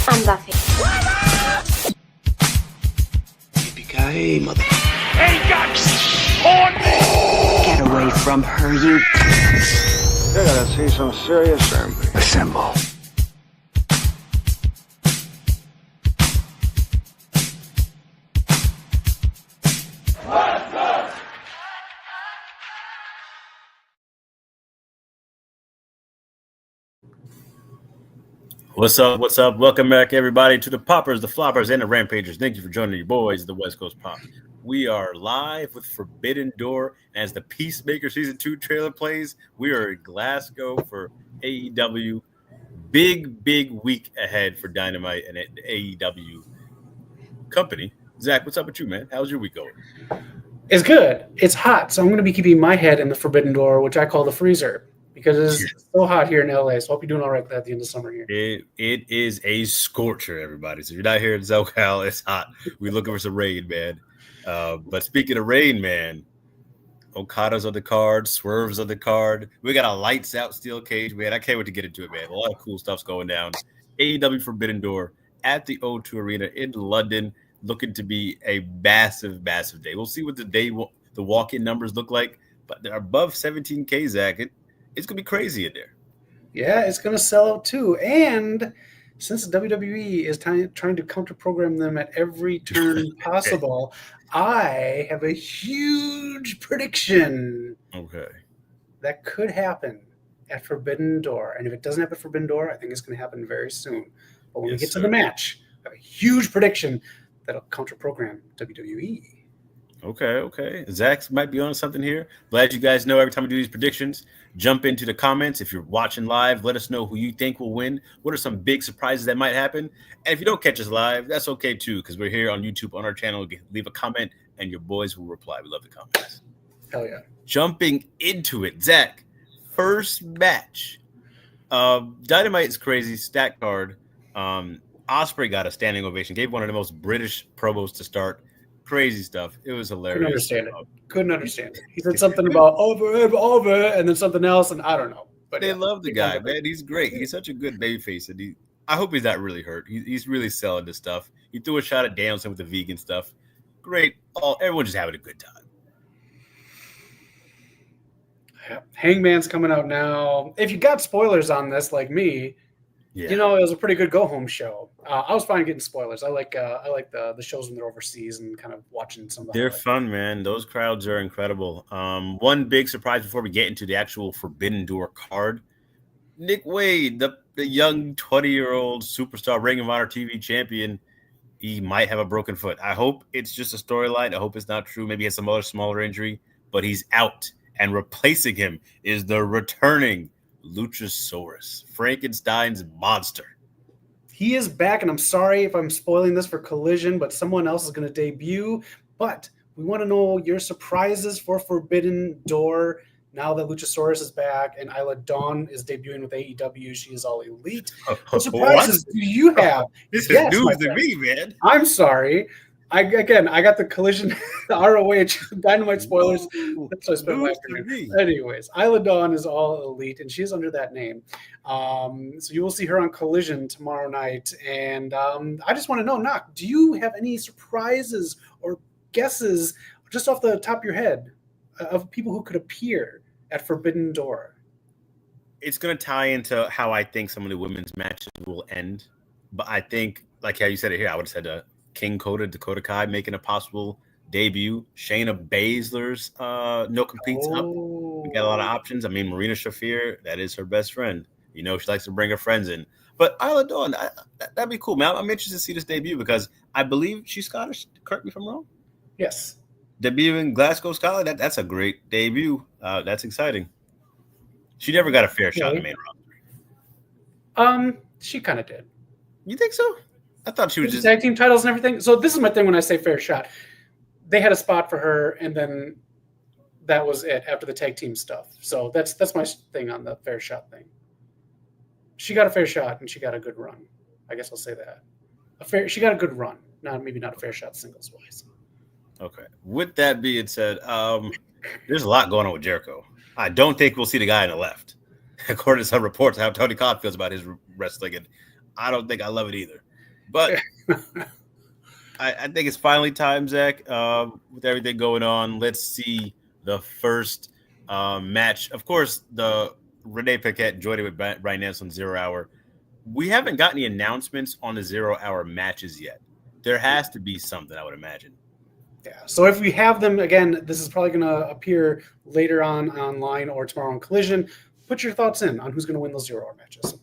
I'm Buffy. Yippee-ki-yay, mother. Hey, got on me! Get away from her, you. You're gonna see some serious assembly. Assemble. What's up? What's up? Welcome back, everybody, to the Poppers, the Floppers, and the Rampagers. Thank you for joining your boys, the West Coast Pop. We are live with Forbidden Door as the Peacemaker Season 2 trailer plays. We are in Glasgow for AEW. Big week ahead for Dynamite and the AEW company. Zach, what's up with you, man? How's your week going? It's good. It's hot, so I'm going to be keeping my head in the Forbidden Door, which I call the freezer. Because it's so hot here in LA, so I hope you're doing all right with that at the end of summer here. It is a scorcher, everybody. So if you're not here in SoCal, it's hot. We're looking for some rain, man. But speaking of rain, man, Okada's on the card, Swerve's on the card. We got a lights out steel cage, man. I can't wait to get into it, man. A lot of cool stuff's going down. AEW Forbidden Door at the O2 Arena in London, looking to be a massive day. We'll see what the walk-in numbers look like, but they're above 17K, Zach. It's going to be crazy in there. Yeah, it's going to sell out too. And since WWE is trying to counter-program them at every turn possible, I have a huge prediction. Okay. That could happen at Forbidden Door. And if it doesn't happen at Forbidden Door, I think it's going to happen very soon. But when we get to the match, I have a huge prediction that'll counter-program WWE. Okay. Zach might be on something here. Glad you guys know every time we do these predictions, jump into the comments. If you're watching live, let us know who you think will win. What are some big surprises that might happen? And if you don't catch us live, that's okay too, because we're here on YouTube on our channel. Leave a comment and your boys will reply. We love the comments. Hell yeah. Jumping into it, Zach, first match. Dynamite is crazy. Stack card. Ospreay got a standing ovation. Gave one of the most British promos to start. Crazy stuff. It was hilarious. Couldn't understand it. He said something about over, and then something else, and I don't know. But they love the guy, man. He's great. He's such a good babyface, and I hope he's not really hurt. He's really selling this stuff. He threw a shot at Danielson with the vegan stuff. Great. Everyone's just having a good time. Hangman's coming out now. If you got spoilers on this, like me, you know, it was a pretty good go-home show. I was fine getting spoilers. I like the shows when they're overseas and kind of watching some of them. They're fun, man. Those crowds are incredible. One big surprise before we get into the actual Forbidden Door card. Nick Wade, the young 20-year-old superstar Ring of Honor TV champion, he might have a broken foot. I hope it's just a storyline. I hope it's not true. Maybe he has some other smaller injury, but he's out. And replacing him is the returning Luchasaurus, Frankenstein's monster. He is back, and I'm sorry if I'm spoiling this for Collision, but someone else is going to debut. But we want to know your surprises for Forbidden Door now that Luchasaurus is back and Isla Dawn is debuting with AEW. She is all elite. What surprises do you have? This is news to me, man. I'm sorry. I got the Collision, the ROH Dynamite spoilers. That's what I spent my afternoon. Anyways, Isla Dawn is all elite, and she is under that name. So you will see her on Collision tomorrow night. And I just want to know, Knock, do you have any surprises or guesses just off the top of your head of people who could appear at Forbidden Door? It's going to tie into how I think some of the women's matches will end. But I think, like how you said it here, I would have said King Coda, Dakota Kai making a possible debut. Shayna Baszler's no competes up. We got a lot of options. I mean, Marina Shafir, that is her best friend. You know, she likes to bring her friends in. But Isla Dawn, that'd be cool, man. I'm interested to see this debut because I believe she's Scottish. Correct me if I'm wrong. Yes. Debuting Glasgow, Scotland, that's a great debut. That's exciting. She never got a fair shot in the main roster. She kind of did. You think so? I thought she was just tag team titles and everything. So this is my thing when I say fair shot. They had a spot for her, and then that was it after the tag team stuff. So that's my thing on the fair shot thing. She got a fair shot, and she got a good run. I guess I'll say that. She got a good run. Maybe not a fair shot singles wise. Okay. With that being said, there's a lot going on with Jericho. I don't think we'll see the guy on the left. According to some reports, how Tony Khan feels about his wrestling, and I don't think I love it either. But I think it's finally time, Zach, with everything going on. Let's see the first match. Of course, the Renee Paquette joining with Brian Nelson 0 Hour. We haven't got any announcements on the 0 Hour matches yet. There has to be something, I would imagine. Yeah. So if we have them, again, this is probably going to appear later on online or tomorrow on Collision. Put your thoughts in on who's going to win those 0 Hour matches.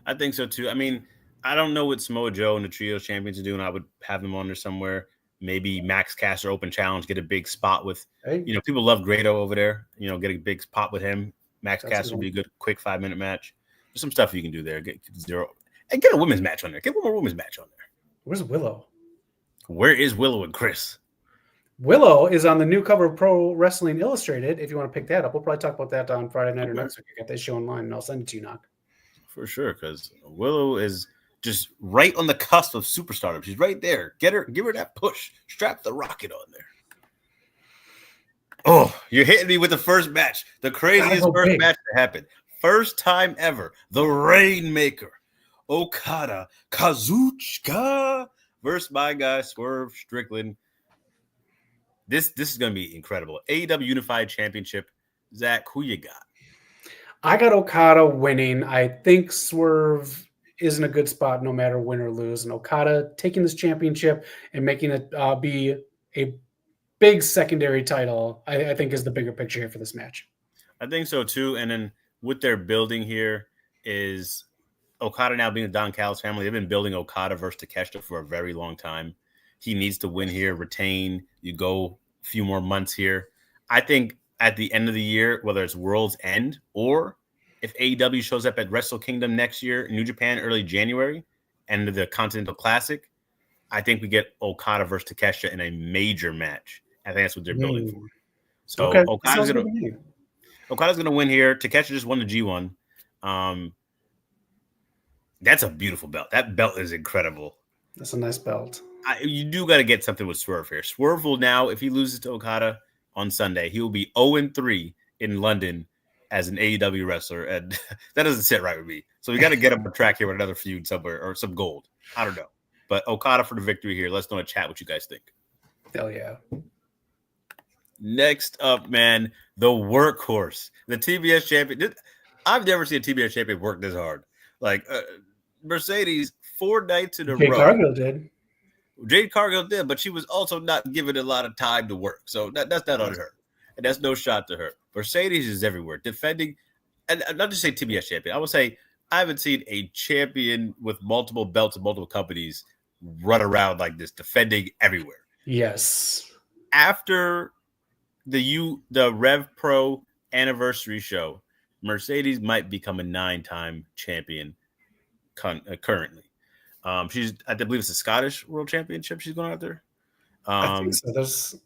I think so, too. I mean, I don't know what Samoa Joe and the Trio Champions are doing. I would have them on there somewhere. Maybe Max Caster Open Challenge, get a big spot with, people love Grado over there. Get a big spot with him. Max Caster would be a good, quick 5-minute match. There's some stuff you can do there. Get 0. And get a women's match on there. Get one more women's match on there. Where's Willow? Where is Willow and Chris? Willow is on the new cover of Pro Wrestling Illustrated. If you want to pick that up, we'll probably talk about that on Friday night or next week. I got that show online, and I'll send it to you, Knock. For sure, because Willow is just right on the cusp of superstardom. She's right there. Give her that push. Strap the rocket on there. Oh, you're hitting me with the first match. The craziest first match that happened. First time ever. The Rainmaker. Okada Kazuchika versus my guy Swerve Strickland. This is going to be incredible. AEW Unified Championship. Zach, who you got? I got Okada winning. I think Swerve is in a good spot no matter win or lose. And Okada taking this championship and making it be a big secondary title, I think is the bigger picture here for this match. I think so too. And then what they're building here is Okada now being the Don Callis family. They've been building Okada versus Takeshita for a very long time. He needs to win here, retain. You go a few more months here. I think at the end of the year, whether it's World's End or if AEW shows up at Wrestle Kingdom next year, New Japan, early January, end of the Continental Classic, I think we get Okada versus Takeshita in a major match. I think that's what they're building for. So okay. Okada's going to win here. Takeshita just won the G1. That's a beautiful belt. That belt is incredible. That's a nice belt. You do got to get something with Swerve here. Swerve will now, if he loses to Okada on Sunday, he will be 0-3 in London as an AEW wrestler, and that doesn't sit right with me. So we got to get him on track here with another feud somewhere or some gold. I don't know. But Okada for the victory here. Let's know in chat what you guys think. Hell yeah. Next up, man, the workhorse, the TBS champion. I've never seen a TBS champion work this hard. Like Mercedes, 4 nights in a row. Jade Cargill did, but she was also not given a lot of time to work. So that's not on her. And that's no shot to her. Mercedes is everywhere, defending, and not just say TBS champion. I would say I haven't seen a champion with multiple belts and multiple companies run around like this, defending everywhere. Yes. After the Rev Pro anniversary show, Mercedes might become a 9-time champion currently. I believe it's a Scottish World Championship she's going after. I think so.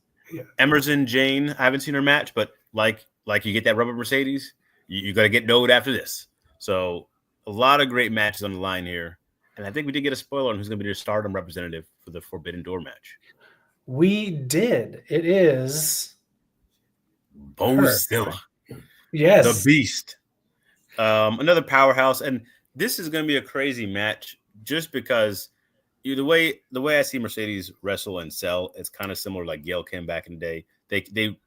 Emerson Jane, I haven't seen her match, but like you get that rubber Mercedes, you got to get node after this. So a lot of great matches on the line here. And I think we did get a spoiler on who's going to be their Stardom representative for the Forbidden Door match. We did. It is Bozilla. Yes. The Beast. Another powerhouse. And this is going to be a crazy match just because the way I see Mercedes wrestle and sell, it's kind of similar like Gail Kim back in the day. They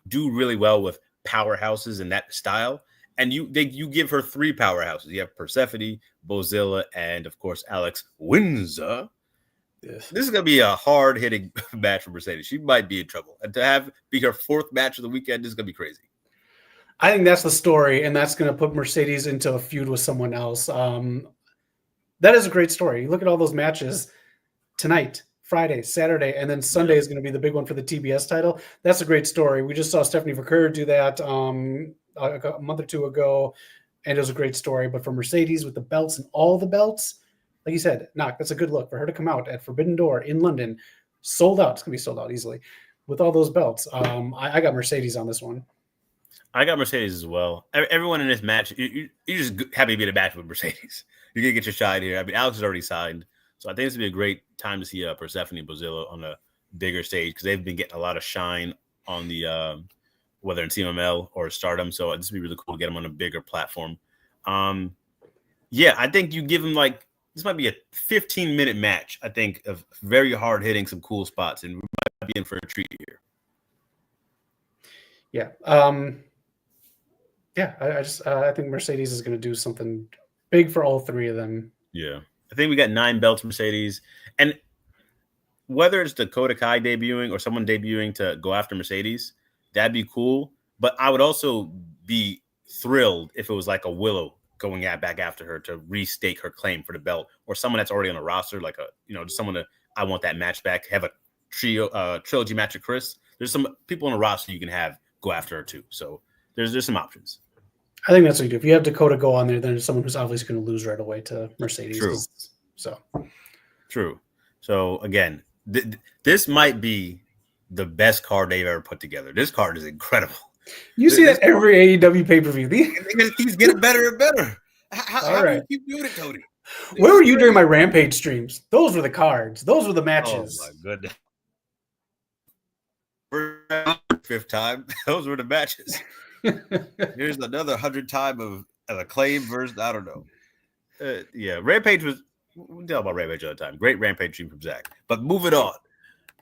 do really well with powerhouses in that style. And you give her 3 powerhouses. You have Persephone, Bozilla, and of course Alex Windsor. Yes. This is going to be a hard-hitting match for Mercedes. She might be in trouble. And to be her 4th match of the weekend, this is going to be crazy. I think that's the story, and that's going to put Mercedes into a feud with someone else. That is a great story. You look at all those matches tonight, Friday, Saturday, and then Sunday is going to be the big one for the TBS title. That's a great story. We just saw Stephanie Verker do that a month or 2 ago, and it was a great story. But for Mercedes with the belts and all the belts, like you said, Knock, that's a good look for her to come out at Forbidden Door in London, sold out. It's gonna be sold out easily with all those belts. I got Mercedes on this one. I got Mercedes as well. Everyone in this match, you just happy to be in a match with Mercedes. You're gonna get your shine here. I mean, Alex is already signed, so I think this would be a great time to see Persephone Bozillo on a bigger stage because they've been getting a lot of shine on the whether in CMLL or Stardom. So this would be really cool to get them on a bigger platform. Yeah, I think you give them like this might be a 15-minute match. I think of very hard hitting, some cool spots, and we might be in for a treat here. Yeah. I think Mercedes is going to do something big for all three of them. Yeah. I think we got 9 belts, Mercedes. And whether it's Dakota Kai debuting or someone debuting to go after Mercedes, that'd be cool. But I would also be thrilled if it was like a Willow going back after her to restake her claim for the belt, or someone that's already on the roster, like just someone that I want that match back, have a trilogy match with Chris. There's some people on the roster you can have go after her too. So there's some options. I think that's what you do. If you have Dakota go on there, then there's someone who's obviously going to lose right away to Mercedes. True. True. So again, this might be the best card they've ever put together. This card is incredible. You see that every AEW pay-per-view. He's getting better and better. How right. do you keep doing it, Cody? Where were you during my Rampage streams? Those were the cards. Those were the matches. Oh, my goodness. For the 5th time, those were the matches. Here's another 100 time of Acclaim versus, I don't know. Yeah, Rampage was, we'll tell about Rampage all the time. Great Rampage stream from Zach. But moving on.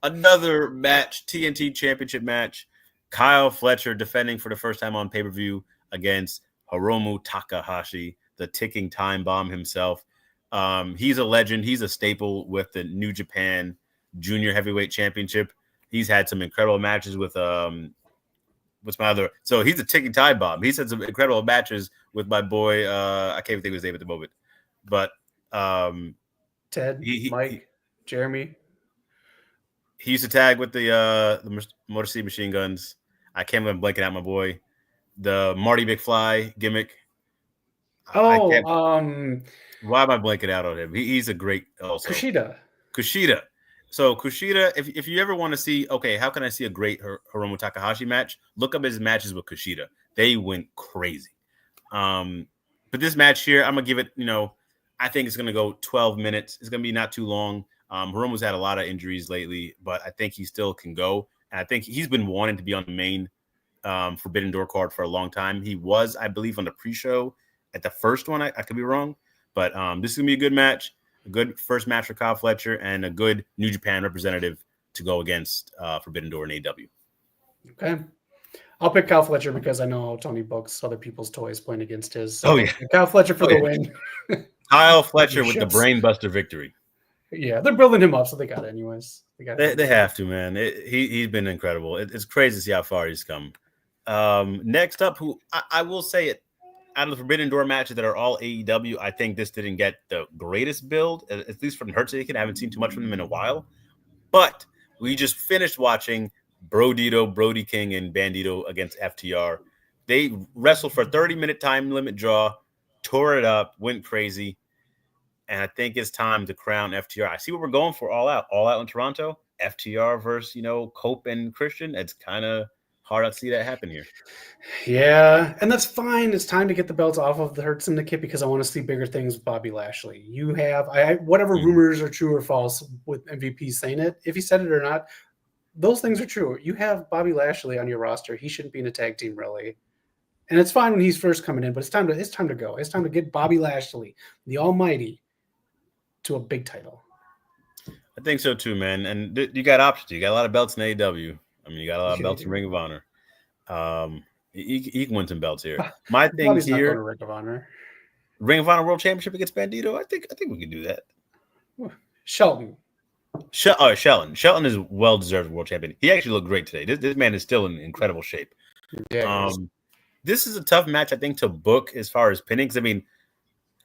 Another match, TNT Championship match. Kyle Fletcher defending for the first time on pay-per-view against Hiromu Takahashi, the ticking time bomb himself. He's a legend. He's a staple with the New Japan Junior Heavyweight Championship. He's had some incredible matches with what's my other? So he's a ticking time bomb. He's had some incredible matches with my boy. I can't even think of his name at the moment, but Ted, Mike, Jeremy. He used to tag with the Motor City Machine Guns. I can't even blanking out my boy. The Marty McFly gimmick. Why am I blanking out on him? He's a great also. Kushida. So Kushida, if you ever want to see, okay, how can I see a great Hiromu Takahashi match? Look up his matches with Kushida. They went crazy. But this match here, I'm gonna give it. I think it's gonna go 12 minutes. It's gonna be not too long. Hiromu's had a lot of injuries lately, but I think he still can go. And I think he's been wanting to be on the main Forbidden Door card for a long time. He was, I believe, on the pre-show at the first one. I could be wrong, but this is gonna be a good match, a good first match for Kyle Fletcher, and a good New Japan representative to go against Forbidden Door in AEW. Okay, I'll pick Kyle Fletcher because I know Tony books other people's toys playing against his. So oh yeah, Kyle Fletcher for the win. Kyle Fletcher with the brainbuster victory. Yeah, they're building him up, so they got it anyways. They have to, man. He's been incredible. It's crazy to see how far he's come. Next up, who I will say it, out of the Forbidden Door matches that are all AEW, I think this didn't get the greatest build, at least from Hurt Taken. I haven't seen too much from them in a while. But we just finished watching Brody King, and Bandito against FTR. They wrestled for a 30-minute time limit draw, tore it up, went crazy. And I think it's time to crown FTR. I see what we're going for all out in Toronto. FTR versus, Cope and Christian. It's kind of hard to see that happen here. Yeah, and that's fine. It's time to get the belts off of the Hurt Syndicate because I want to see bigger things with Bobby Lashley. You have whatever rumors are true or false with MVP saying it, if he said it or not, those things are true. You have Bobby Lashley on your roster. He shouldn't be in a tag team really. And it's fine when he's first coming in, but it's time to go. It's time to get Bobby Lashley, the Almighty, to a big title. I think so too, man. And you got options. You got a lot of belts in AEW. I mean, you got a lot of belts in Ring of Honor. He can win some belts here. My thing Bobby's here, not going to Ring of Honor World Championship against Bandito. I think we can do that. Shelton. Shelton is well deserved world champion. He actually looked great today. This man is still in incredible shape. Yeah, this is a tough match, I think, to book as far as pinning. Because I mean,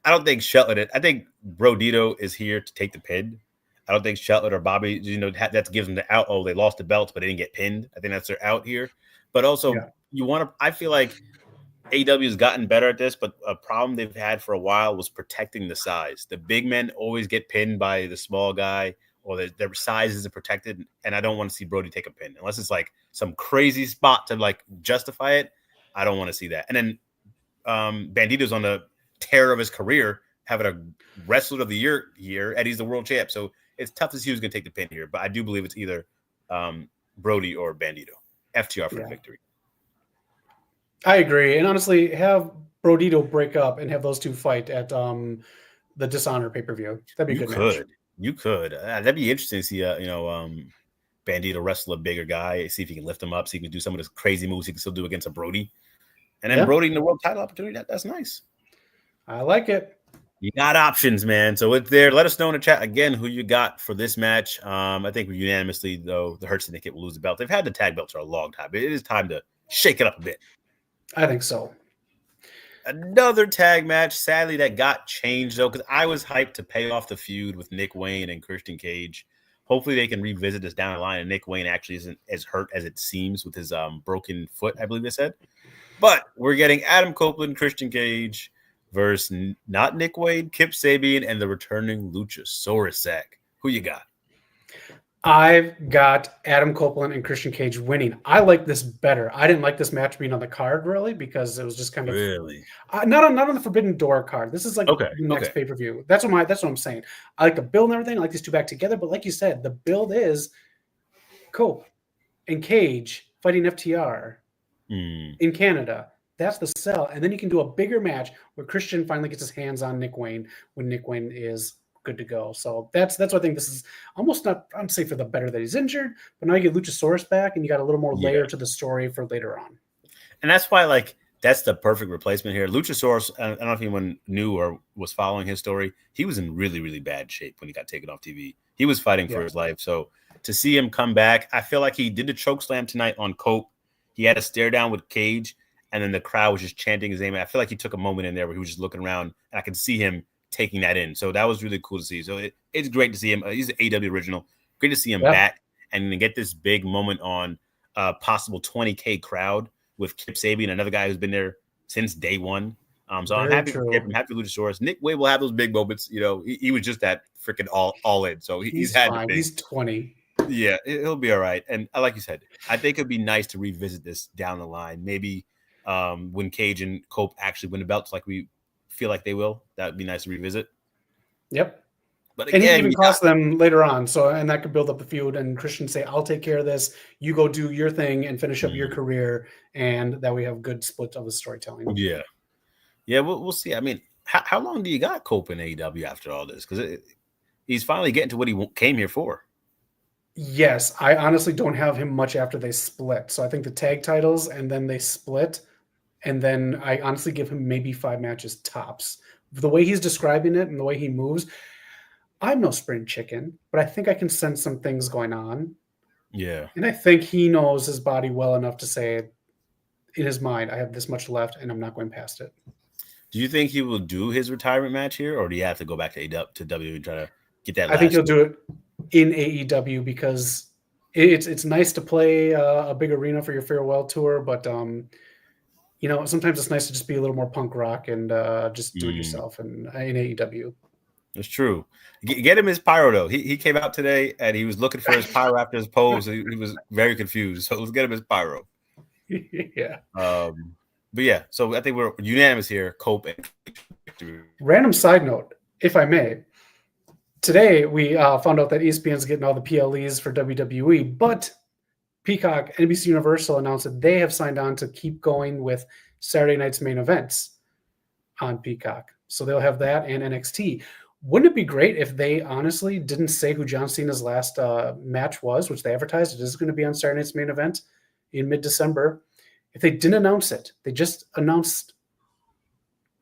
I don't think Shelton. I think Brodito is here to take the pin. I don't think Shelton or Bobby, that gives them the out. Oh, they lost the belts, but they didn't get pinned. I think that's their out here. But also, you want to. I feel like AEW has gotten better at this, but a problem they've had for a while was protecting the size. The big men always get pinned by the small guy, or their size isn't protected. And I don't want to see Brody take a pin unless it's like some crazy spot to like justify it. I don't want to see that. And then Bandito's on the tear of his career, having a Wrestler of the Year, and he's the world champ. So it's tough to see who's going to take the pin here. But I do believe it's either Brody or Bandito. FTR for the victory. I agree. And honestly, have Brodito break up and have those two fight at the Dishonor pay-per-view. That'd be a good match. You could. That'd be interesting to see, Bandito wrestle a bigger guy, see if he can lift him up, see if he can do some of those crazy moves he can still do against a Brody. And then Brody in the world title opportunity, that's nice. I like it. You got options, man. So it's there. Let us know in the chat again who you got for this match. I think unanimously, though, the Hurt Syndicate will lose the belt. They've had the tag belts for a long time. It is time to shake it up a bit. I think so. Another tag match, sadly, that got changed, though, because I was hyped to pay off the feud with Nick Wayne and Christian Cage. Hopefully they can revisit this down the line, and Nick Wayne actually isn't as hurt as it seems with his broken foot, I believe they said. But we're getting Adam Copeland, Christian Cage versus not Nick Wayne, Kip Sabian, and the returning Luchasaurus, Zach. Who you got? I've got Adam Copeland and Christian Cage winning. I like this better. I didn't like this match being on the card really because it was just kind of not on the Forbidden Door card. This is like the next pay-per-view. That's what I'm saying. I like the build and everything. I like these two back together, but like you said, the build is Cope and Cage fighting FTR in Canada. That's the sell. And then you can do a bigger match where Christian finally gets his hands on Nick Wayne when Nick Wayne is good to go. So that's what I think this is almost not, I don't say for the better that he's injured, but now you get Luchasaurus back and you got a little more layer to the story for later on. And that's why, that's the perfect replacement here. Luchasaurus, I don't know if anyone knew or was following his story. He was in really, really bad shape when he got taken off TV. He was fighting for his life. So to see him come back, I feel like he did the choke slam tonight on Cope. He had a stare down with Cage, and then the crowd was just chanting his name. I feel like he took a moment in there where he was just looking around, and I could see him taking that in. So that was really cool to see. So it's great to see him. He's an AEW original. Great to see him back and get this big moment on a possible 20K crowd with Kip Sabian, another guy who's been there since day one. So I'm happy for Kip. I'm happy for Luchasaurus. Nick Wayne will have those big moments. He was just that freaking all in. So he's had fine. He's 20. Yeah, he'll be all right. And like you said, I think it'd be nice to revisit this down the line. Maybe when Cage and Cope actually win the belts like we feel like they will, that would be nice to revisit. Yep. But again, and it even cost them later on. So, and that could build up the feud and Christian say, I'll take care of this. You go do your thing and finish up your career. And that we have good split of the storytelling. Yeah. Yeah. We'll see. I mean, how long do you got Cope in AEW after all this? Because he's finally getting to what he came here for. Yes. I honestly don't have him much after they split. So I think the tag titles and then they split. And then I honestly give him maybe 5 matches tops. The way he's describing it and the way he moves, I'm no spring chicken, but I think I can sense some things going on. Yeah. And I think he knows his body well enough to say in his mind, I have this much left and I'm not going past it. Do you think he will do his retirement match here, or do you have to go back to WWE and try to get that? I think he'll do it in AEW because it's nice to play a big arena for your farewell tour, but sometimes it's nice to just be a little more punk rock and just do it yourself in AEW. That's true. Get him his pyro, though. He came out today, and he was looking for his pyro after his pose. He was very confused. So let's get him his pyro. Yeah. But yeah, so I think we're unanimous here. Cope. Random side note, if I may. Today, we found out that ESPN's getting all the PLEs for WWE, but Peacock, NBC Universal announced that they have signed on to keep going with Saturday night's main events on Peacock. So they'll have that and NXT. Wouldn't it be great if they honestly didn't say who John Cena's last match was, which they advertised it is going to be on Saturday night's main event in mid-December. If they didn't announce it, they just announced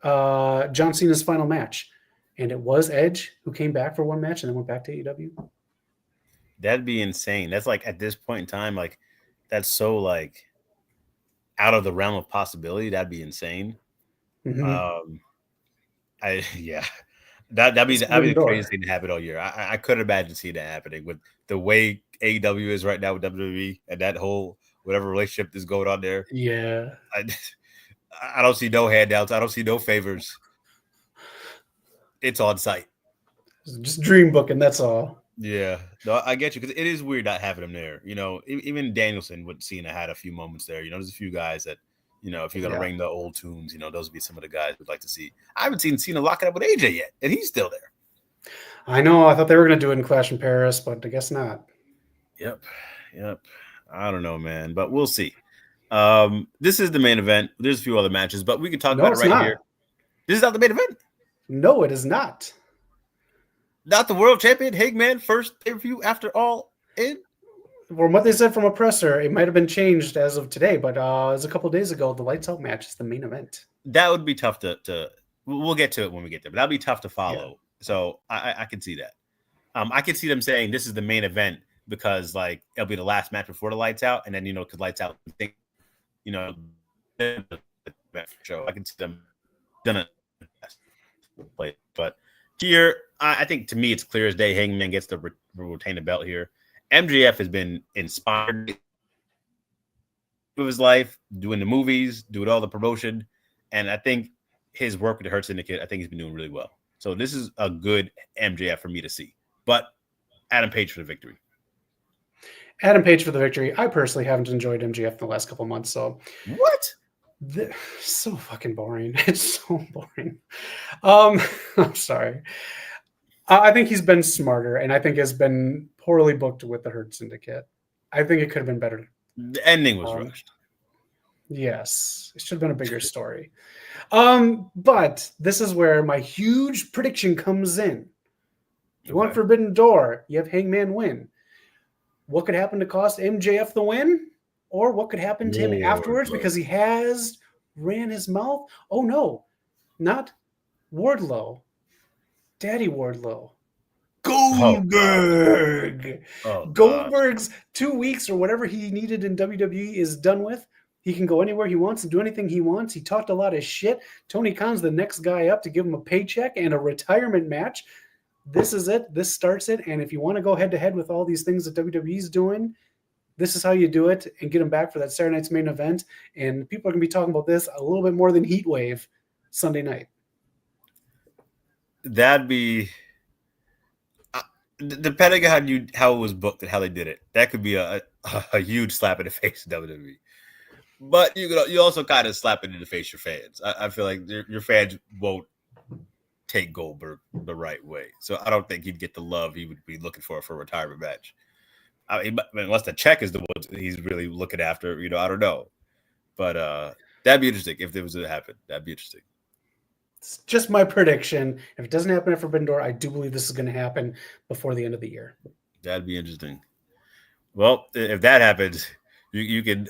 John Cena's final match. And it was Edge who came back for one match and then went back to AEW. That'd be insane. That's at this point in time, that's so out of the realm of possibility. That'd be insane. Mm-hmm. That'd be the craziest thing to happen all year. I couldn't imagine seeing that happening with the way AEW is right now with WWE and that whole whatever relationship is going on there. Yeah. I don't see no handouts. I don't see no favors. It's on site. Just dream booking, that's all. Yeah, no, I get you because it is weird not having him there. Even Danielson would Cena had a few moments there. There's a few guys that, if you're gonna ring the old tunes, those would be some of the guys we'd like to see. I haven't seen Cena lock it up with AJ yet, and he's still there. I know. I thought they were gonna do it in Clash in Paris, but I guess not. Yep. I don't know, man, but we'll see. This is the main event. There's a few other matches, but we can talk about it right here. This is not the main event. No, it is not. Not the world champion Hangman first pay-per-view after All In. From what they said from a presser, it might have been changed as of today, but it was a couple of days ago. The Lights Out match is the main event. That would be tough to. We'll get to it when we get there, but that'd be tough to follow. Yeah. So I can see that. I can see them saying this is the main event because it'll be the last match before the Lights Out, and then because Lights Out, show. I can see them done it, but here I think to me it's clear as day. Hangman gets to retain the belt here. MJF has been inspired with his life, doing the movies, doing all the promotion, and I think his work with the Hurt Syndicate, I think he's been doing really well. So this is a good MJF for me to see. But Adam Page for the victory. Adam Page for the victory. I personally haven't enjoyed MJF in the last couple of months. So what? So fucking boring. It's so boring. I'm sorry. I think he's been smarter, and I think has been poorly booked with the Hurt Syndicate. I think it could have been better. The ending was rushed. Yes, it should have been a bigger story. But this is where my huge prediction comes in. You want Forbidden Door, you have Hangman win. What could happen to cost MJF the win? Or what could happen to him afterwards because he has ran his mouth? Oh, no, not Wardlow. Daddy Wardlow. Goldberg. Goldberg's 2 weeks or whatever he needed in WWE is done with. He can go anywhere he wants and do anything he wants. He talked a lot of shit. Tony Khan's the next guy up to give him a paycheck and a retirement match. This is it. This starts it. And if you want to go head-to-head with all these things that WWE's doing, this is how you do it and get him back for that Saturday night's main event. And people are going to be talking about this a little bit more than Heat Wave Sunday night. That'd be depending on how it was booked and how they did it. That could be a huge slap in the face of WWE. But you also kind of slap it in the face your fans. I feel like your fans won't take Goldberg the right way. So I don't think he'd get the love he would be looking for a retirement match. I mean, unless the check is the one he's really looking after, I don't know. But that'd be interesting if there was to happen. That'd be interesting. It's just my prediction. If it doesn't happen at Forbidden Door, I do believe this is going to happen before the end of the year. That'd be interesting. Well, if that happens, you can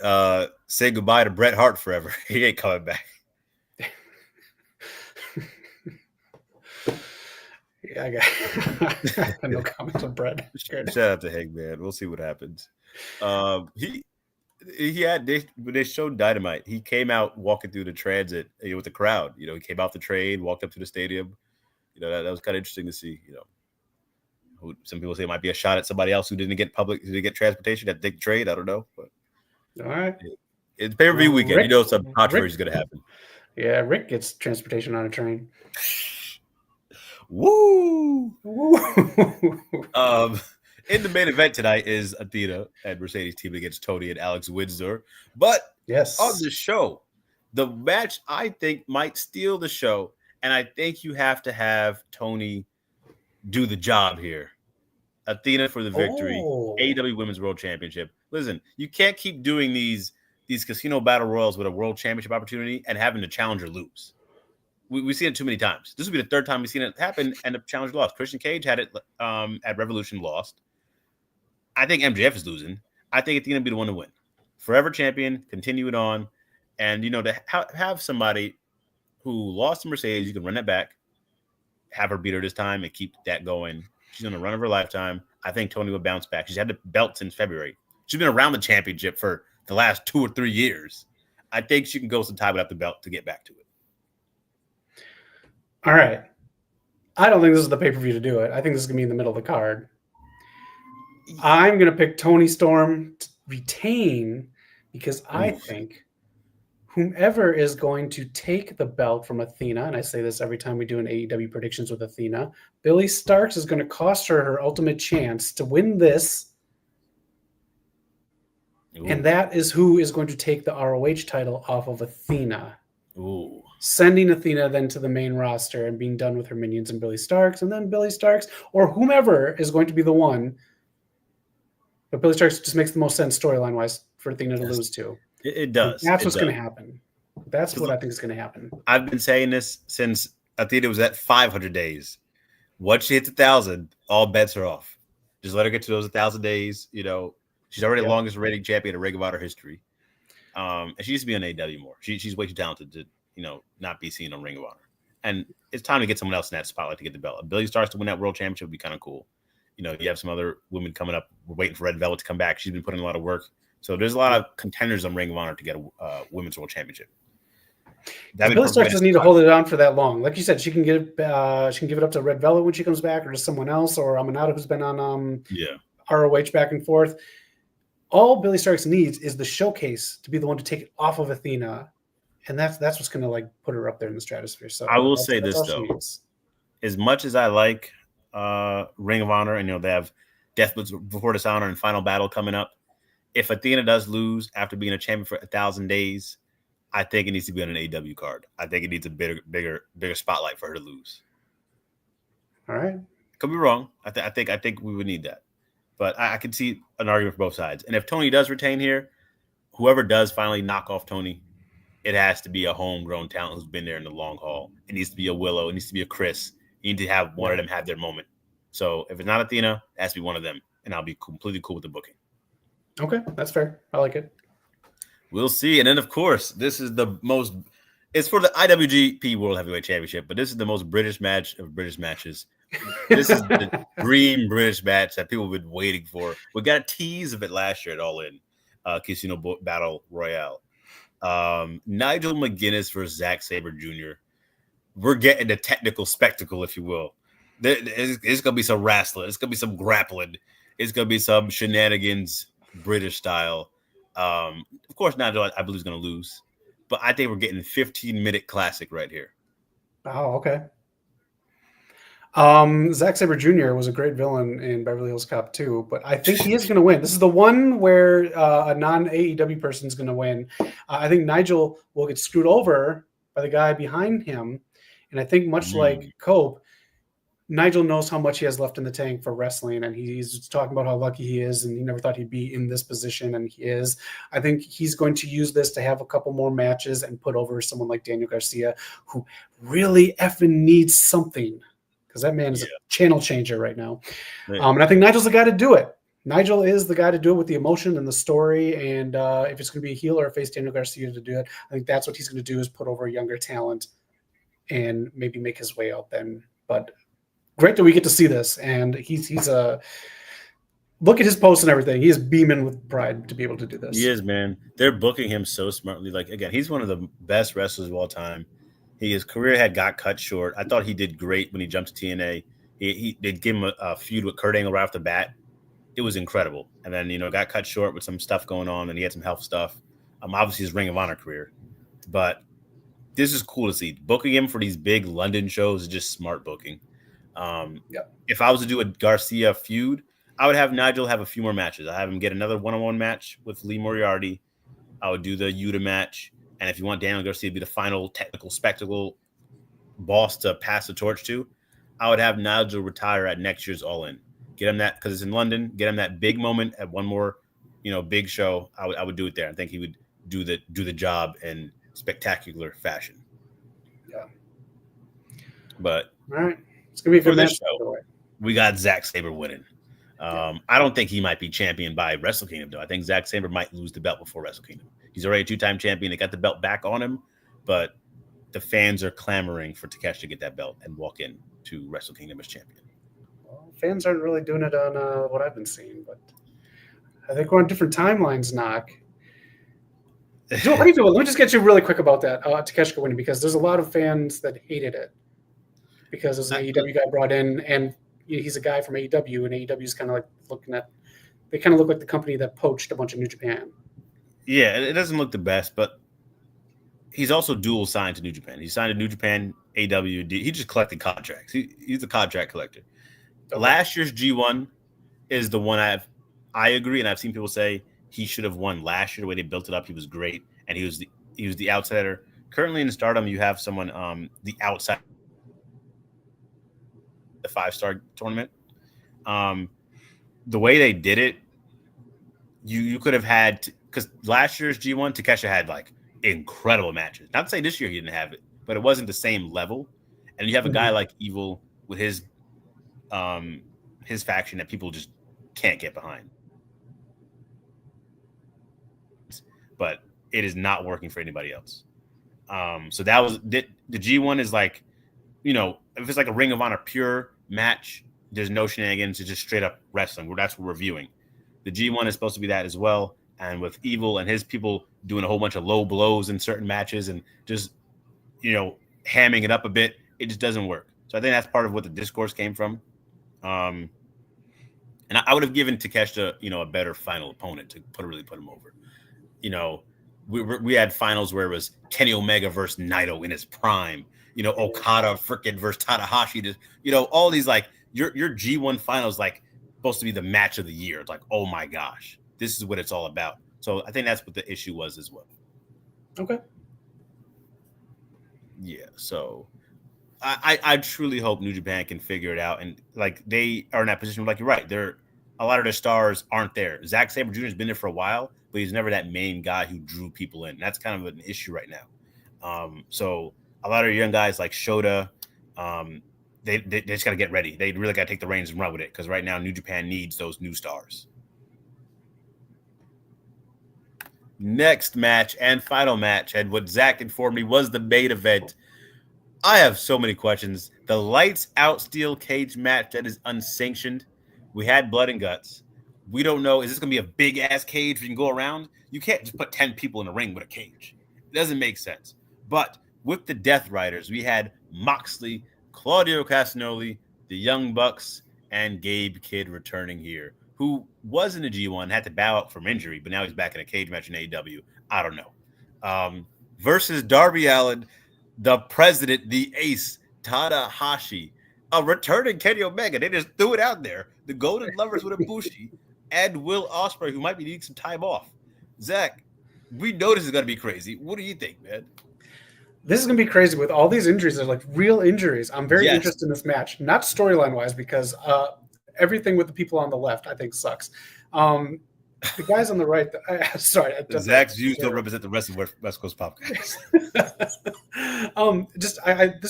say goodbye to Bret Hart forever. He ain't coming back. Yeah, I got no comments on Bret. Shout out to Hangman. We'll see what happens. When they showed Dynamite, he came out walking through the transit with the crowd. He came out the train, walked up to the stadium. That was kind of interesting to see. Some people say it might be a shot at somebody else who didn't get transportation, that take the train. I don't know. But all right, it's pay-per-view weekend. Some controversy is going to happen. Yeah, Rick gets transportation on a train. Woo! In the main event tonight is Athena and Mercedes teaming against Tony and Alex Windsor. But yes, on the show, the match I think might steal the show, and I think you have to have Tony do the job here. Athena for the victory. AEW Women's World Championship. Listen, you can't keep doing these casino battle royals with a world championship opportunity and having the challenger lose. We've seen it too many times. This will be the third time we've seen it happen, and the challenger lost. Christian Cage had it at Revolution, lost. I think MJF is losing. I think Athena will be the one to win. Forever champion, continue it on. And, to have somebody who lost to Mercedes, you can run that back, have her beat her this time, and keep that going. She's on the run of her lifetime. I think Tony will bounce back. She's had the belt since February. She's been around the championship for the last 2 or 3 years. I think she can go some time without the belt to get back to it. All right. I don't think this is the pay-per-view to do it. I think this is going to be in the middle of the card. I'm going to pick Tony Storm to retain because I think whomever is going to take the belt from Athena, and I say this every time we do an AEW predictions with Athena, Billy Starks is going to cost her ultimate chance to win this. Ooh. And that is who is going to take the ROH title off of Athena. Ooh. Sending Athena then to the main roster and being done with her minions and Billy Starks, and then Billy Starks or whomever is going to be the one. But Billy Starks just makes the most sense storyline-wise for Athena to lose to. It does. And that's what's going to happen. That's what I think is going to happen. I've been saying this since Athena was at 500 days. Once she hits 1,000, all bets are off. Just let her get to those 1,000 days. You know, she's already the longest rating champion in Ring of Honor history. And she used to be on AEW more. She's way too talented to, not be seen on Ring of Honor. And it's time to get someone else in that spotlight to get the belt. Billy Starks to win that world championship would be kind of cool. You have some other women coming up. We're waiting for Red Velvet to come back. She's been putting a lot of work. So there's a lot of contenders on Ring of Honor to get a women's world championship. Billy Starks doesn't need to hold it on for that long. Like you said, she can give it up to Red Velvet when she comes back, or to someone else, or Amanada, who's been on ROH back and forth. All Billy Starks needs is the showcase to be the one to take it off of Athena, and that's what's going to put her up there in the stratosphere. So I will say this though, as much as I like Ring of Honor, and they have Death Before Dishonor and Final Battle coming up. If Athena does lose after being a champion for 1,000 days, I think it needs to be on an AEW card. I think it needs a bigger spotlight for her to lose. All right, could be wrong. I think we would need that, but I can see an argument for both sides. And if Tony does retain here, whoever does finally knock off Tony, it has to be a homegrown talent who's been there in the long haul. It needs to be a Willow. It needs to be a Chris. You need to have one of them have their moment. So if it's not Athena, it has to be one of them, and I'll be completely cool with the booking. Okay, that's fair. I like it. We'll see. And then, of course, this is the most – it's for the IWGP World Heavyweight Championship, but this is the most British match of British matches. This is the dream British match that people have been waiting for. We got a tease of it last year at All In, Casino Battle Royale. Nigel McGuinness versus Zack Sabre Jr. We're getting the technical spectacle, if you will. It's going to be some wrestling. It's going to be some grappling. It's going to be some shenanigans – British style. Of course, Nigel, I believe, is going to lose, but I think we're getting a 15-minute classic right here. Oh, okay. Zack Sabre Jr. was a great villain in Beverly Hills Cop 2, but I think he is going to win. This is the one where a non-AEW person is going to win. I think Nigel will get screwed over by the guy behind him, and I think much like Cope, Nigel knows how much he has left in the tank for wrestling, and he's talking about how lucky he is, and he never thought he'd be in this position, and he is. I think he's going to use this to have a couple more matches and put over someone like Daniel Garcia, who really effing needs something, because that man is a channel changer right now. And I think Nigel's the guy to do it. Nigel is the guy to do it with the emotion and the story, and if it's going to be a heel or a face Daniel Garcia to do it, I think that's what he's going to do, is put over a younger talent and maybe make his way out then. But great that we get to see this, and he's a look at his posts and everything. He is beaming with pride to be able to do this. He is, man. They're booking him so smartly. Again, he's one of the best wrestlers of all time. His career got cut short. I thought he did great when he jumped to TNA. They'd give him a feud with Kurt Angle right off the bat. It was incredible. And then, got cut short with some stuff going on, and he had some health stuff. Obviously his Ring of Honor career. But this is cool to see. Booking him for these big London shows is just smart booking. If I was to do a Garcia feud, I would have Nigel have a few more matches. I have him get another one-on-one match with Lee Moriarty. I would do the Yuta match. And if you want Daniel Garcia to be the final technical spectacle boss to pass the torch to, I would have Nigel retire at next year's All In. Get him that, because it's in London. Get him that big moment at one more, big show. I would do it there. I think he would do the job in spectacular fashion. Yeah. But all right. It's going to be a good match. We got Zack Sabre winning. I don't think he might be champion by Wrestle Kingdom, though. I think Zack Sabre might lose the belt before Wrestle Kingdom. He's already a two-time champion. They got the belt back on him, but the fans are clamoring for Takeshi to get that belt and walk in to Wrestle Kingdom as champion. Well, fans aren't really doing it on what I've been seeing, but I think we're on different timelines, Knock. Joe, how do you feel? Let me just get you really quick about that, Takeshi winning, because there's a lot of fans that hated it. Because as an AEW guy brought in, and he's a guy from AEW, and AEW is kind of like they kind of look like the company that poached a bunch of New Japan. Yeah, it doesn't look the best, but he's also dual signed to New Japan. He signed to New Japan, AEW. He just collected contracts. He's a contract collector. Okay. Last year's G1 is the one I agree, and I've seen people say he should have won last year. The way they built it up, he was great, and he was the outsider. Currently in Stardom, you have someone the outside the 5-star tournament. The way they did it, you could have had because last year's G1 Takesha had like incredible matches. Not to say this year he didn't have it, but it wasn't the same level. And you have a guy like Evil with his faction that people just can't get behind. But it is not working for anybody else. So that was the G1 is like, if it's like a Ring of Honor pure match, there's no shenanigans. It's just straight up wrestling. That's what we're viewing. The G1 is supposed to be that as well. And with Evil and his people doing a whole bunch of low blows in certain matches and just, hamming it up a bit, it just doesn't work. So I think that's part of what the discourse came from. And I would have given Takeshita, a better final opponent to really put him over. We had finals where it was Kenny Omega versus Naito in his prime. Okada freaking versus Tanahashi. All these like your G1 finals like supposed to be the match of the year. It's like, oh my gosh, this is what it's all about. So I think that's what the issue was as well. Okay. Yeah. So I truly hope New Japan can figure it out. And like they are in that position, like you're right. A lot of their stars aren't there. Zack Sabre Jr. has been there for a while, but he's never that main guy who drew people in. That's kind of an issue right now. So a lot of young guys like Shota, they just got to get ready. They really got to take the reins and run with it because right now New Japan needs those new stars. Next match and final match, and what Zach informed me was the main event. I have so many questions. The lights out steel cage match that is unsanctioned. We had blood and guts. We don't know. Is this going to be a big ass cage we can go around? You can't just put 10 people in a ring with a cage. It doesn't make sense. But with the Death Riders, we had Moxley, Claudio Castagnoli, the Young Bucks, and Gabe Kidd returning here, who was in the G1, had to bow out from injury, but now he's back in a cage match in AEW. I don't know. Versus Darby Allin, the president, the ace, Tanahashi, a returning Kenny Omega. They just threw it out there. The Golden Lovers with Ibushi and Will Ospreay, who might be needing some time off. Zach, we know this is going to be crazy. What do you think, man? This is going to be crazy with all these injuries. They're like real injuries. I'm very interested in this match, not storyline-wise, because everything with the people on the left, I think, sucks. The guys on the right, sorry. Zach's views don't represent the rest of West Coast Pop guys. This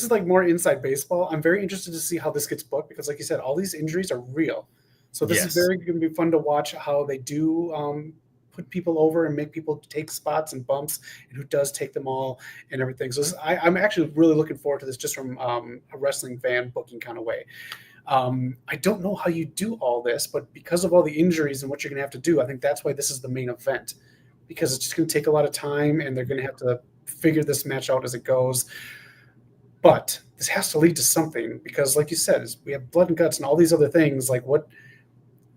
is like more inside baseball. I'm very interested to see how this gets booked because, like you said, all these injuries are real. So this is very going to be fun to watch how they do put people over and make people take spots and bumps and who does take them all and everything. So I'm actually really looking forward to this just from a wrestling fan booking kind of way. I don't know how you do all this, but because of all the injuries and what you're going to have to do, I think that's why this is the main event, because it's just going to take a lot of time and they're going to have to figure this match out as it goes. But this has to lead to something because, like you said, we have blood and guts and all these other things. Like what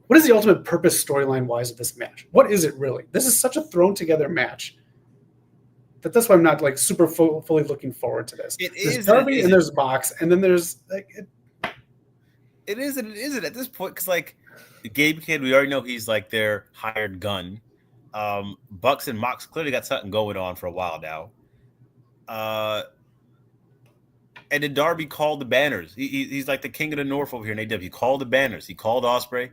is the ultimate purpose storyline wise of this match? What is it really? This is such a thrown together match that's why I'm not like super fully looking forward to this. There's Darby and there's Mox, and then there's like It isn't at this point because like Gabe Kidd, we already know he's like their hired gun. Bucks and Mox clearly got something going on for a while now. And then Darby called the banners. He's like the king of the North over here in AEW. He called the banners. He called Ospreay.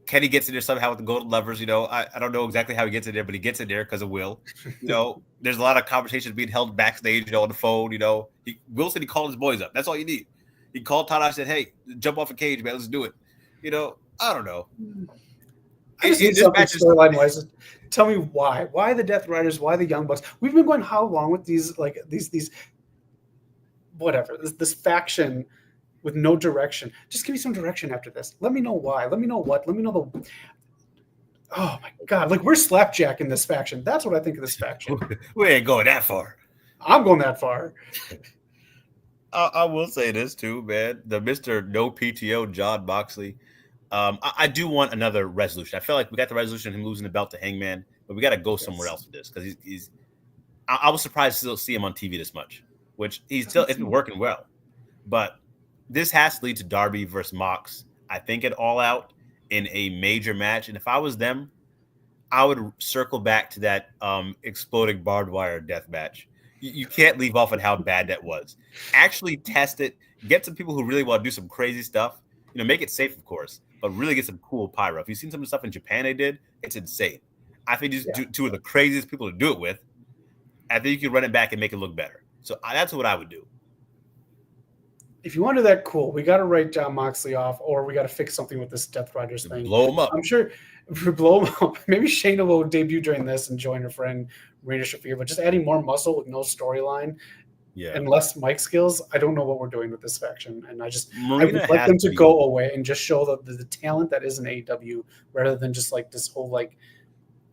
Kenny gets in there somehow with the Golden Lovers. I don't know exactly how he gets in there, but he gets in there because of Will. There's a lot of conversations being held backstage, on the phone. Will said he called his boys up. That's all you need. He called Todd and said, "Hey, jump off a cage, man. Let's do it." I don't know. Storyline wise, tell me why? Why the Death Riders? Why the Young Bucks? We've been going how long with these whatever this faction with no direction? Just give me some direction after this. Let me know why. Let me know what. Let me know the. Oh my God! Like we're slapjack in this faction. That's what I think of this faction. We ain't going that far. I'm going that far. I will say this too, man. The Mr. No PTO, John Moxley. I do want another resolution. I feel like we got the resolution of him losing the belt to Hangman, but we got to go somewhere else with this because he's. I was surprised to still see him on TV this much, which it's been working well. But this has to lead to Darby versus Mox, I think, at All Out in a major match. And if I was them, I would circle back to that exploding barbed wire death match. You can't leave off on how bad that was. Actually test it. Get some people who really want to do some crazy stuff. Make it safe, of course, but really get some cool pyro. If you've seen some of the stuff in Japan they did, it's insane. I think these two of the craziest people to do it with. I think you can run it back and make it look better. So that's what I would do. If you want to do that, cool. We got to write Jon Moxley off, or we got to fix something with this Death Riders thing. Blow him up. I'm sure if we blow him up, maybe Shayna will debut during this and join her friend Rita Shafir. But just adding more muscle with no storyline and less mic skills, I don't know what we're doing with this faction. And I would like them to go away and just show the talent that is in AEW rather than just like this whole like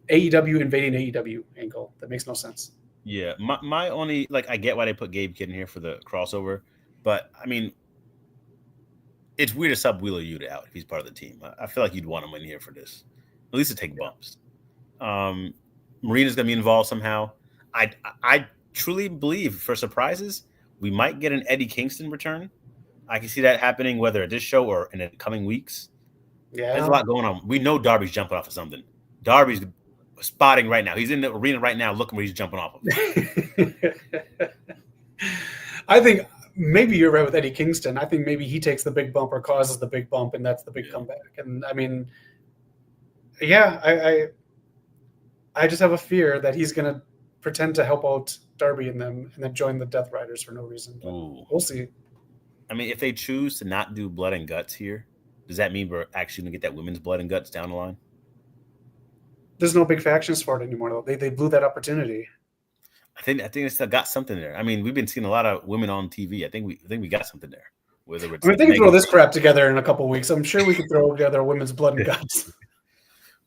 AEW invading AEW angle. That makes no sense. Yeah, my only I get why they put Gabe Kidd in here for the crossover. But, I mean, it's weird to sub Wheeler Yuta out if he's part of the team. I feel like you'd want him in here for this, at least to take bumps. Marina's going to be involved somehow. I truly believe for surprises, we might get an Eddie Kingston return. I can see that happening whether at this show or in the coming weeks. Yeah. There's a lot going on. We know Darby's jumping off of something. Darby's spotting right now. He's in the arena right now looking where he's jumping off of. I think maybe you're right with Eddie Kingston. I think maybe he takes the big bump or causes the big bump, and that's the big comeback. And I mean, I just have a fear that he's going to pretend to help out Darby and them and then join the Death Riders for no reason. We'll see. I mean, if they choose to not do blood and guts here, does that mean we're actually going to get that women's blood and guts down the line? There's no big factions for it anymore, though. They blew that opportunity. I think they still got something there. I mean, we've been seeing a lot of women on TV. I think we got something there. Whether it's they can throw this crap together in a couple of weeks. I'm sure we could throw together women's blood and guts.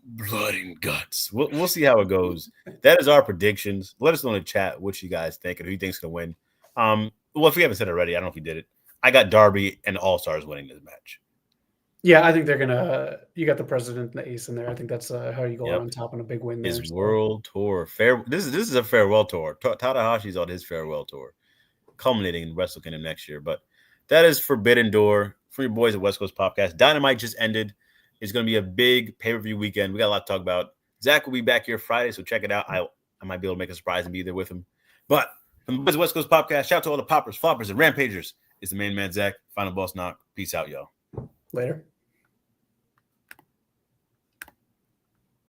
Blood and guts. We'll see how it goes. That is our predictions. Let us know in the chat what you guys think and who you think's gonna win. Well, if we haven't said it already, I don't know if we did it. I got Darby and All Stars winning this match. Yeah, I think they're gonna. You got the president and the ace in there. I think that's how you go on top on a big win. His world tour. This is a farewell tour. Tanahashi's on his farewell tour, culminating in Wrestle Kingdom next year. But that is Forbidden Door for your boys at West Coast Podcast. Dynamite just ended. It's going to be a big pay-per-view weekend. We got a lot to talk about. Zach will be back here Friday, so check it out. I might be able to make a surprise and be there with him. But from the boys at West Coast Podcast, shout out to all the poppers, floppers, and rampagers. It's the main man, Zach. Final boss knock. Peace out, y'all. Later.